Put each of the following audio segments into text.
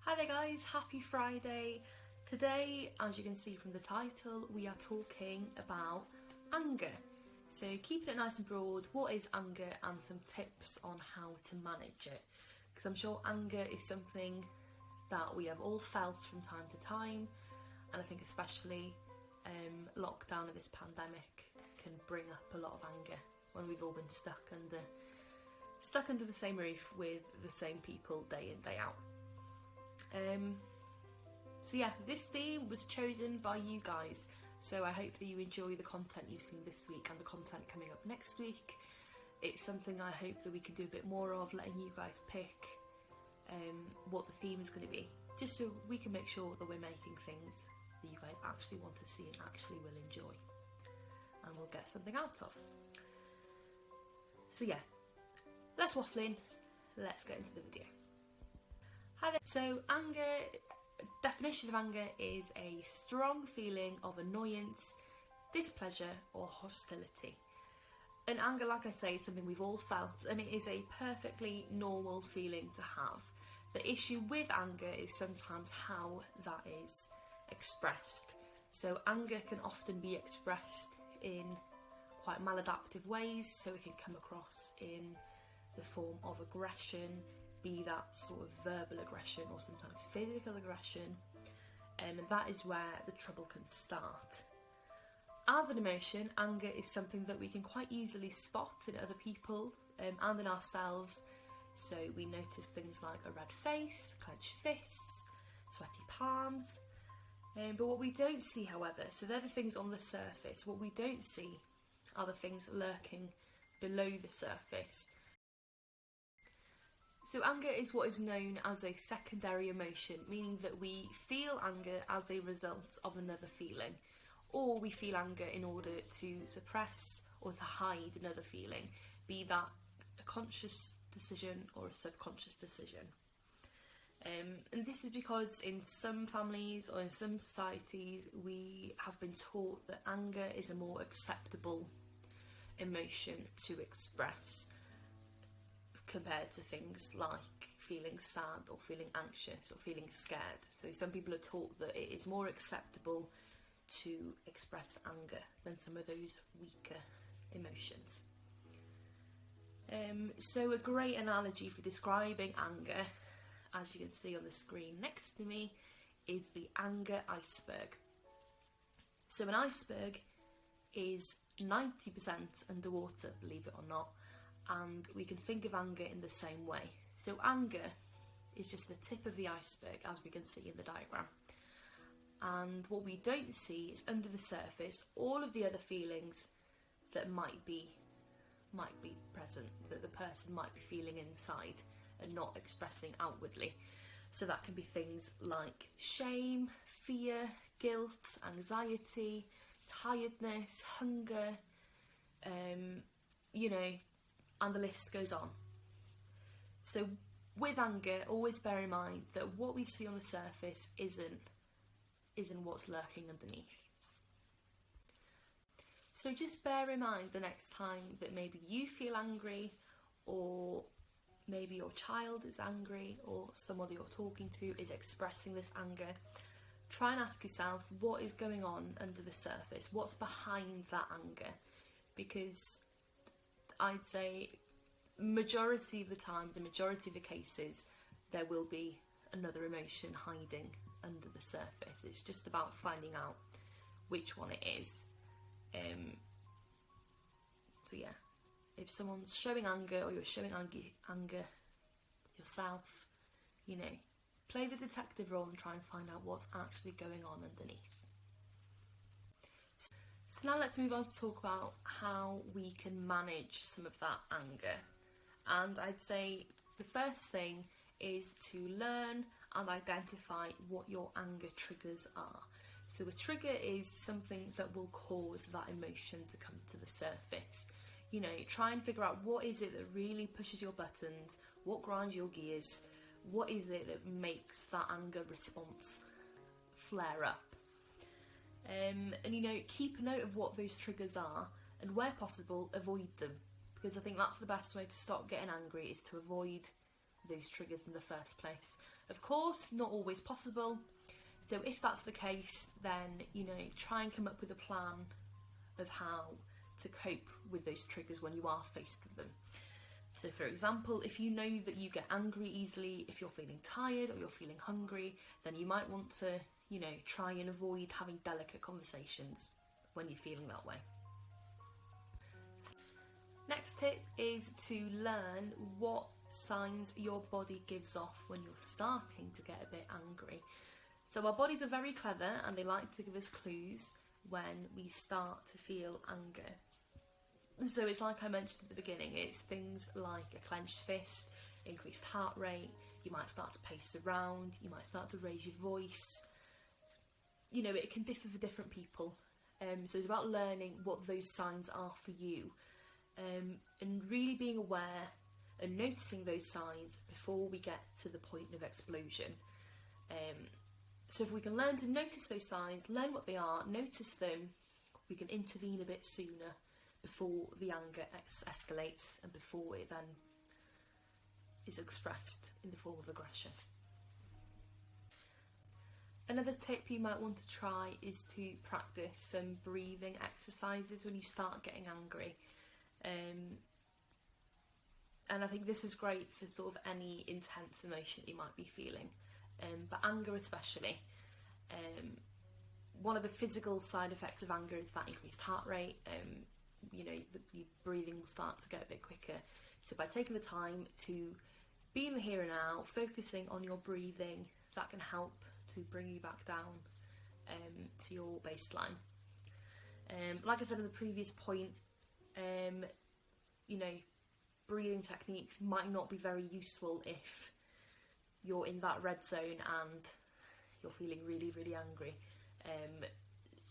Hi there guys, happy Friday. Today, as you can see from the title, we are talking about anger. So keeping it nice and broad, what is anger and some tips on how to manage it. Because I'm sure anger is something that we have all felt from time to time, and I think especially lockdown of this pandemic can bring up a lot of anger when we've all been stuck under the same roof with the same people day in, day out. So yeah, this theme was chosen by you guys, so I hope that you enjoy the content you've seen this week and the content coming up next week. It's something I hope that we can do a bit more of, letting you guys pick what the theme is going to be, just so we can make sure that we're making things that you guys actually want to see and actually will enjoy, and we'll get something out of. So yeah, less waffling, let's get into the video. Hi there. So anger, definition of anger is a strong feeling of annoyance, displeasure or hostility. And anger, like I say, is something we've all felt, and it is a perfectly normal feeling to have. The issue with anger is sometimes how that is expressed. So anger can often be expressed in quite maladaptive ways, so it can come across in the form of aggression, be that sort of verbal aggression or sometimes physical aggression, and that is where the trouble can start. As an emotion, anger is something that we can quite easily spot in other people and in ourselves. So we notice things like a red face, clenched fists, sweaty palms. But what we don't see, however, so they're the things on the surface. What we don't see are the things lurking below the surface. So anger is what is known as a secondary emotion, meaning that we feel anger as a result of another feeling, or we feel anger in order to suppress or to hide another feeling, be that a conscious decision or a subconscious decision. And this is because in some families or in some societies we have been taught that anger is a more acceptable emotion to express compared to things like feeling sad or feeling anxious or feeling scared. So some people are taught that it is more acceptable to express anger than some of those weaker emotions. So a great analogy for describing anger, as you can see on the screen next to me, is the anger iceberg. So an iceberg is 90% underwater, believe it or not, and we can think of anger in the same way. So anger is just the tip of the iceberg, as we can see in the diagram. And what we don't see is under the surface all of the other feelings that might be present, that the person might be feeling inside and not expressing outwardly. So that can be things like shame, fear, guilt, anxiety, tiredness, hunger, and the list goes on. So with anger, always bear in mind that what we see on the surface isn't what's lurking underneath. So just bear in mind the next time that maybe you feel angry, or maybe your child is angry, or someone that you're talking to is expressing this anger, try and ask yourself what is going on under the surface, what's behind that anger, because I'd say majority of the times, in majority of the cases, there will be another emotion hiding under the surface. It's just about finding out which one it is. So yeah, if someone's showing anger or you're showing anger yourself, play the detective role and try and find out what's actually going on underneath. So now let's move on to talk about how we can manage some of that anger. And I'd say the first thing is to learn and identify what your anger triggers are. So a trigger is something that will cause that emotion to come to the surface. Try and figure out what is it that really pushes your buttons, what grinds your gears, what is it that makes that anger response flare up. And keep a note of what those triggers are, and where possible, avoid them. Because I think that's the best way to stop getting angry, is to avoid those triggers in the first place. Of course, not always possible. So if that's the case, then, you know, try and come up with a plan of how to cope with those triggers when you are faced with them. So for example, if you know that you get angry easily, if you're feeling tired or you're feeling hungry, then you might want to, you know, try and avoid having delicate conversations when you're feeling that way. Next tip is to learn what signs your body gives off when you're starting to get a bit angry. So our bodies are very clever and they like to give us clues when we start to feel anger. So it's like I mentioned at the beginning, it's things like a clenched fist, increased heart rate, you might start to pace around, you might start to raise your voice. You know, it can differ for different people. So it's about learning what those signs are for you, and really being aware and noticing those signs before we get to the point of explosion. So if we can learn to notice those signs, learn what they are, notice them, we can intervene a bit sooner before the anger escalates and before it then is expressed in the form of aggression. Another tip you might want to try is to practice some breathing exercises when you start getting angry. And I think this is great for sort of any intense emotion you might be feeling, but anger especially. One of the physical side effects of anger is that increased heart rate. You know, your breathing will start to get a bit quicker. So by taking the time to be in the here and now, focusing on your breathing, that can help to bring you back down to your baseline. Like I said in the previous point, you know, breathing techniques might not be very useful if you're in that red zone and you're feeling really, really angry.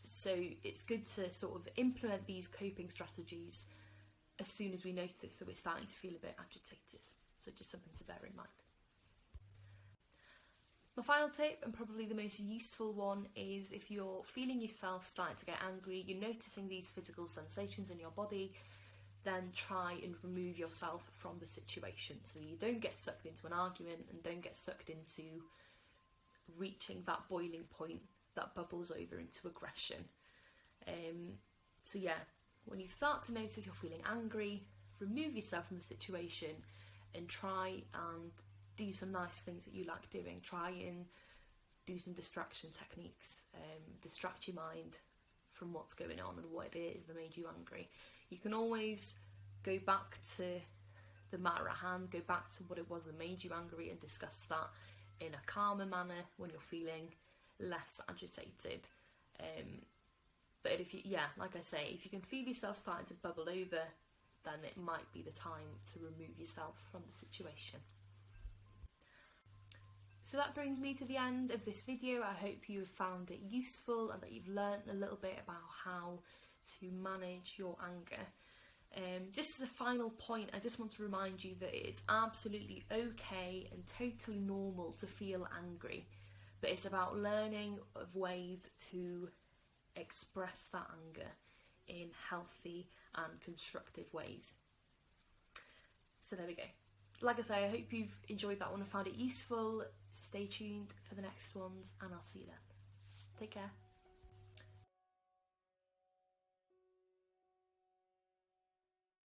So it's good to sort of implement these coping strategies as soon as we notice that we're starting to feel a bit agitated. So just something to bear in mind. My final tip, and probably the most useful one, is if you're feeling yourself starting to get angry, you're noticing these physical sensations in your body, then try and remove yourself from the situation so you don't get sucked into an argument and don't get sucked into reaching that boiling point that bubbles over into aggression. So yeah, when you start to notice you're feeling angry, remove yourself from the situation and try and do some nice things that you like doing. Try and do some distraction techniques, distract your mind from what's going on and what it is that made you angry. You can always go back to the matter at hand, go back to what it was that made you angry and discuss that in a calmer manner when you're feeling less agitated. But if you, like I say, if you can feel yourself starting to bubble over, then it might be the time to remove yourself from the situation. So that brings me to the end of this video. I hope you have found it useful and that you've learned a little bit about how to manage your anger. Just as a final point, I just want to remind you that it is absolutely okay and totally normal to feel angry, but it's about learning of ways to express that anger in healthy and constructive ways. So there we go. Like I say, I hope you've enjoyed that one and found it useful. Stay tuned for the next ones and I'll see you then. Take care.